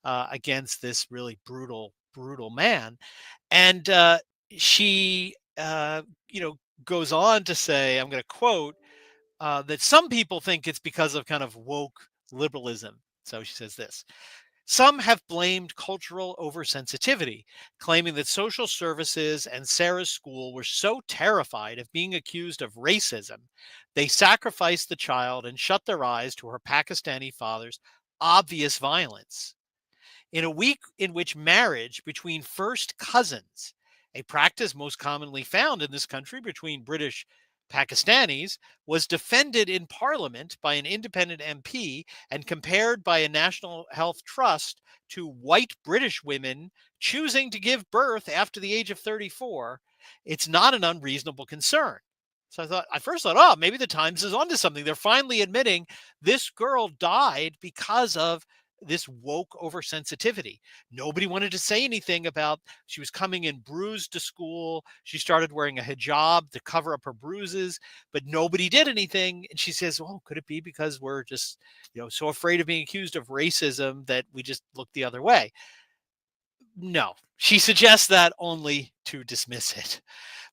against this really brutal man? And she goes on to say, I'm going to quote, that some people think it's because of kind of woke liberalism. So she says this: some have blamed cultural oversensitivity, claiming that social services and Sarah's school were so terrified of being accused of racism, they sacrificed the child and shut their eyes to her Pakistani father's obvious violence. In a week in which marriage between first cousins, a practice most commonly found in this country between British Pakistanis, was defended in Parliament by an independent MP and compared by a National Health Trust to white British women choosing to give birth after the age of 34, it's not an unreasonable concern. So I first thought, oh, maybe the Times is onto something. They're finally admitting this girl died because of this woke oversensitivity. Nobody wanted to say anything about she was coming in bruised to school. She started wearing a hijab to cover up her bruises, but nobody did anything. And she says, "Oh, could it be because we're just, so afraid of being accused of racism that we just look the other way?" No, she suggests that only to dismiss it.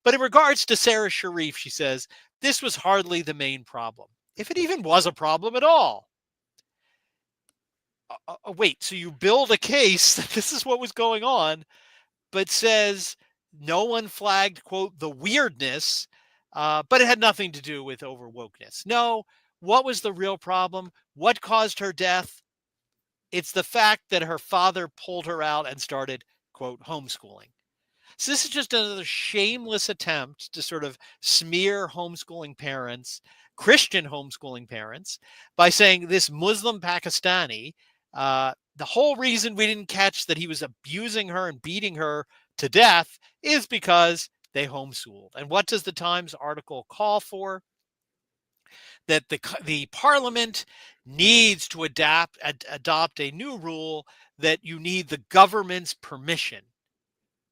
But in regards to Sarah Sharif, she says, this was hardly the main problem, if it even was a problem at all. Wait, so you build a case that this is what was going on, but says no one flagged, quote, the weirdness, but it had nothing to do with over wokeness. No, what was the real problem? What caused her death? It's the fact that her father pulled her out and started, quote, homeschooling. So this is just another shameless attempt to sort of smear homeschooling parents, Christian homeschooling parents, by saying this Muslim Pakistani, the whole reason we didn't catch that he was abusing her and beating her to death is because they homeschooled. And what does the Times article call for? That the Parliament needs to adopt a new rule that you need the government's permission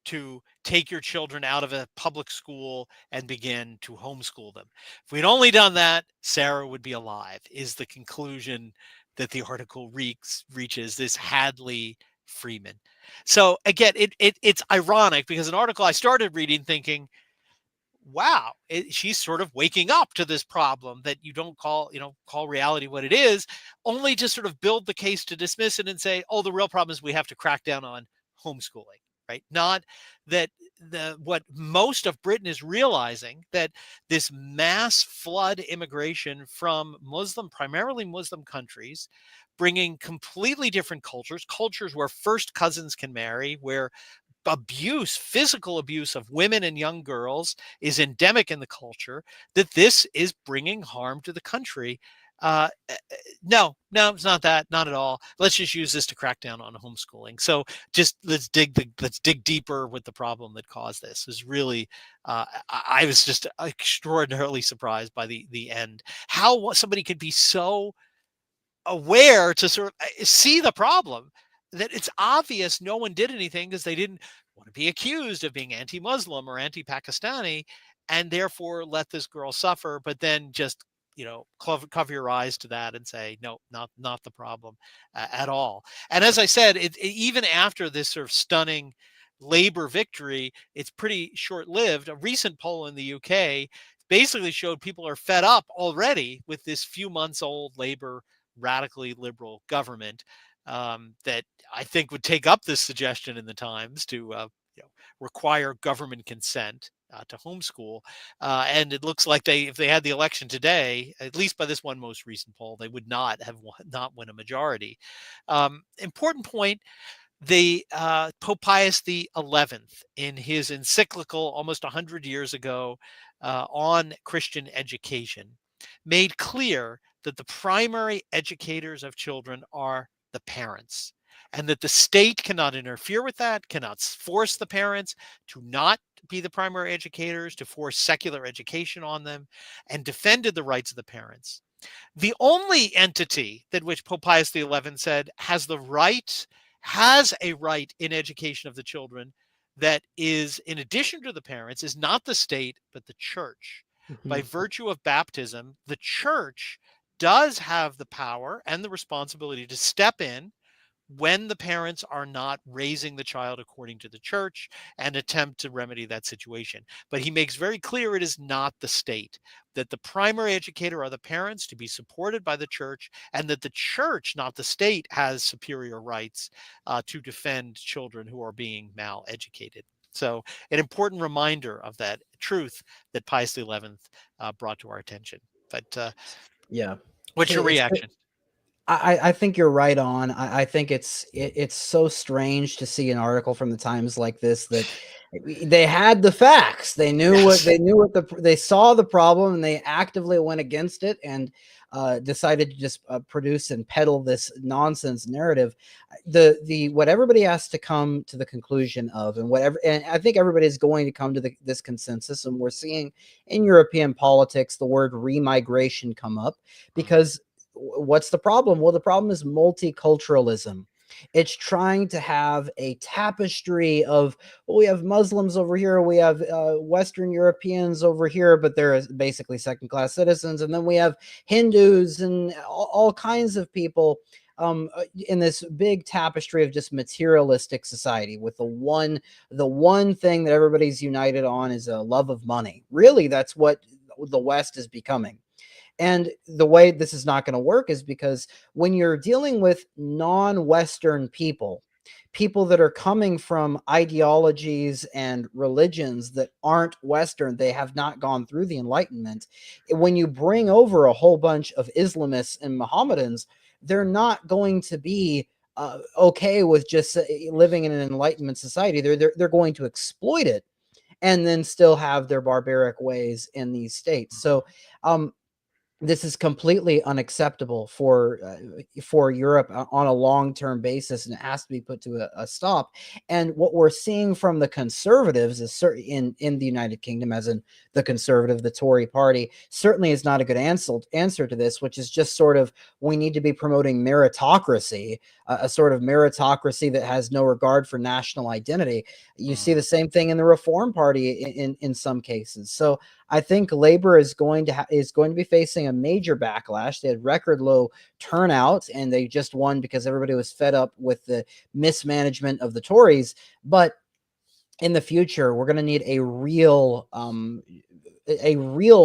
to take your children out of a public school and begin to homeschool them. If we'd only done that, Sarah would be alive, is the conclusion that the article reaches, this Hadley Freeman. So again, it's ironic because an article I started reading thinking, wow, she's sort of waking up to this problem that you don't call reality what it is, only to sort of build the case to dismiss it and say, oh, the real problem is we have to crack down on homeschooling, right? Not that what most of Britain is realizing, that this mass flood immigration from primarily Muslim countries, bringing completely different cultures where first cousins can marry, where physical abuse of women and young girls is endemic in the culture, that this is bringing harm to the country. No, it's not that, not at all. Let's just use this to crack down on homeschooling. So just let's dig deeper with the problem that caused this. Is really, I was just extraordinarily surprised by the end. How somebody could be so aware to sort of see the problem, that it's obvious no one did anything because they didn't want to be accused of being anti-Muslim or anti-Pakistani, and therefore let this girl suffer, but then just cover your eyes to that and say, no, not the problem at all. And as I said, even after this sort of stunning Labour victory, it's pretty short-lived. A recent poll in the UK basically showed people are fed up already with this few months old Labour radically liberal government. that I think would take up this suggestion in the Times to require government consent to homeschool. And it looks like if they had the election today, at least by this one most recent poll, they would not win a majority. Important point. The Pope Pius XI, in his encyclical almost 100 years ago on Christian education, made clear that the primary educators of children are the parents, and that the state cannot interfere with that, cannot force the parents to not be the primary educators, to force secular education on them, and defended the rights of the parents. The only entity that which Pope Pius XI said has a right in education of the children that is, in addition to the parents, is not the state, but the church. By virtue of baptism, the church does have the power and the responsibility to step in when the parents are not raising the child according to the church and attempt to remedy that situation. But he makes very clear it is not the state, that the primary educator are the parents, to be supported by the church, and that the church, not the state, has superior rights to defend children who are being mal-educated. So an important reminder of that truth that Pius XI brought to our attention. But Yeah. what's your reaction? I think you're right on. I think it's so strange to see an article from the Times like this, that they had the facts. They knew they saw the problem, and they actively went against it and decided to just produce and peddle this nonsense narrative. What everybody has to come to the conclusion of, and I think everybody is going to come to this consensus, and we're seeing in European politics the word remigration come up, because what's the problem? Well, the problem is multiculturalism. It's trying to have a tapestry of, well, we have Muslims over here, we have Western Europeans over here, but they're basically second-class citizens, and then we have Hindus and all kinds of people in this big tapestry of just materialistic society, with the one thing that everybody's united on is a love of money. Really, that's what the West is becoming. And the way this is not going to work is because when you're dealing with non-Western people that are coming from ideologies and religions that aren't Western, they have not gone through the Enlightenment. When you bring over a whole bunch of Islamists and Mohammedans, they're not going to be okay with just living in an Enlightenment society. They're going to exploit it and then still have their barbaric ways in these states. So, this is completely unacceptable for Europe on a long-term basis, and it has to be put to a stop. And what we're seeing from the conservatives is in the United Kingdom, as in the conservative, the Tory party, certainly is not a good answer to this, which is just sort of, we need to be promoting meritocracy, a sort of meritocracy that has no regard for national identity. You see the same thing in the Reform Party in some cases. So I think Labour is going to be facing a major backlash. They had record low turnout, and they just won because everybody was fed up with the mismanagement of the Tories. But in the future, we're going to need a real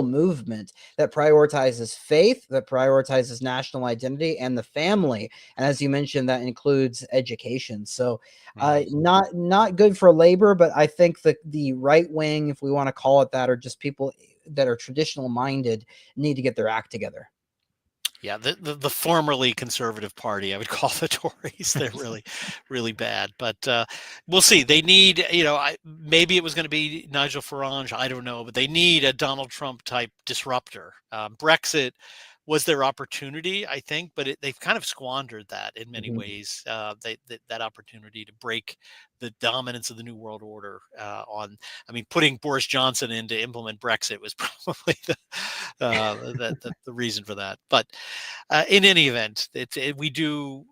movement that prioritizes faith, that prioritizes national identity and the family. And as you mentioned, that includes education. So not good for Labour, but I think the right wing, if we want to call it that, or just people that are traditional minded, need to get their act together. Yeah, the formerly conservative party, I would call the Tories. They're really, really bad. But we'll see. They need, maybe it was going to be Nigel Farage. I don't know. But they need a Donald Trump type disruptor. Brexit was their opportunity, I think, but they've kind of squandered that in many ways. That opportunity to break the dominance of the New World Order putting Boris Johnson in to implement Brexit was probably the reason for that. But in any event, we do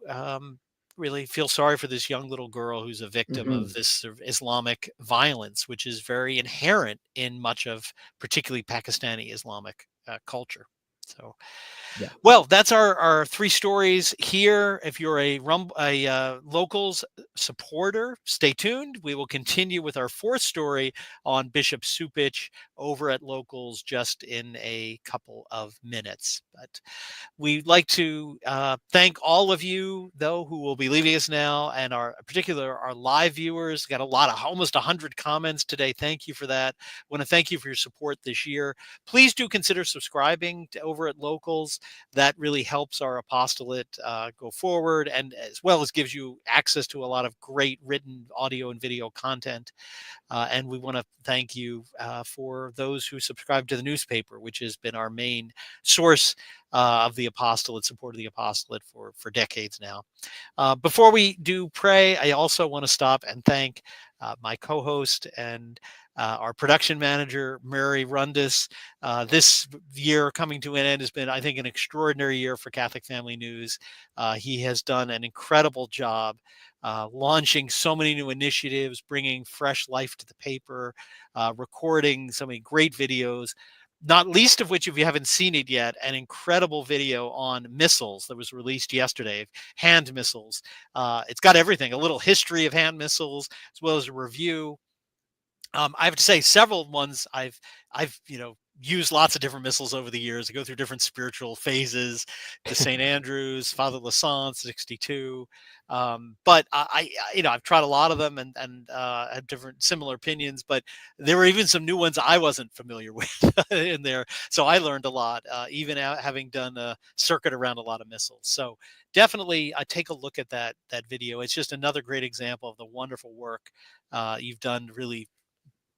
really feel sorry for this young little girl who's a victim of this sort of Islamic violence, which is very inherent in much of particularly Pakistani Islamic culture. So, yeah. Well, that's our three stories here. If you're a Locals supporter. Stay tuned. We will continue with our fourth story on Bishop Cupich over at Locals just in a couple of minutes. But we'd like to thank all of you, though, who will be leaving us now, and our live viewers. Got almost 100 comments today. Thank you for that. I want to thank you for your support this year. Please do consider subscribing over at Locals. That really helps our apostolate go forward, and as well as gives you access to a lot of great written audio and video content. And we want to thank you for those who subscribe to the newspaper, which has been our main source of the apostolate, support of the apostolate for decades now. Before we do pray, I also want to stop and thank my co-host and our production manager, Mary Rundus. This year coming to an end has been, I think, an extraordinary year for Catholic Family News. He has done an incredible job launching so many new initiatives, bringing fresh life to the paper, recording so many great videos, not least of which, if you haven't seen it yet, an incredible video on missiles that was released yesterday, hand missiles. It's got everything, a little history of hand missiles, as well as a review. I have to say, several ones I've used lots of different missiles over the years. I go through different spiritual phases, the St. Andrews, Father Lassance, 62. But I've tried a lot of them and had different similar opinions, but there were even some new ones I wasn't familiar with in there. So I learned a lot, even having done a circuit around a lot of missiles. So definitely take a look at that video. It's just another great example of the wonderful work you've done, really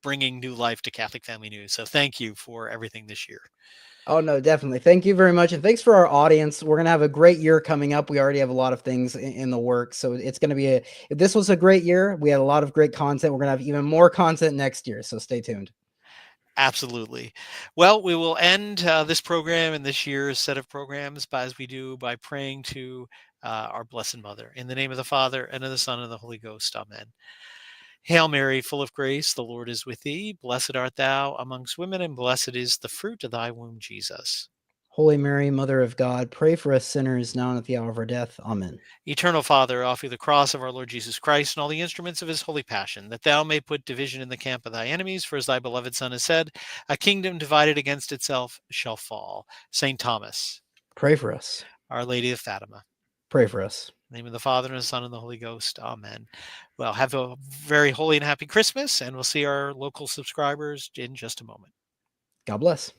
bringing new life to Catholic Family News. So thank you for everything this year. Oh, no, definitely. Thank you very much. And thanks for our audience. We're going to have a great year coming up. We already have a lot of things in the works. So it's going to be if this was a great year, we had a lot of great content. We're going to have even more content next year. So stay tuned. Absolutely. Well, we will end this program and this year's set of programs as we do by praying to our Blessed Mother. In the name of the Father, and of the Son, and of the Holy Ghost. Amen. Hail Mary, full of grace, the Lord is with thee. Blessed art thou amongst women, and blessed is the fruit of thy womb, Jesus. Holy Mary, Mother of God, pray for us sinners now and at the hour of our death. Amen. Eternal Father, offer the cross of our Lord Jesus Christ and all the instruments of his holy passion, that thou may put division in the camp of thy enemies, for as thy beloved Son has said, a kingdom divided against itself shall fall. St. Thomas, pray for us. Our Lady of Fatima, pray for us. In the name of the Father, and the Son, and the Holy Ghost. Amen. Well, have a very holy and happy Christmas, and we'll see our local subscribers in just a moment. God bless.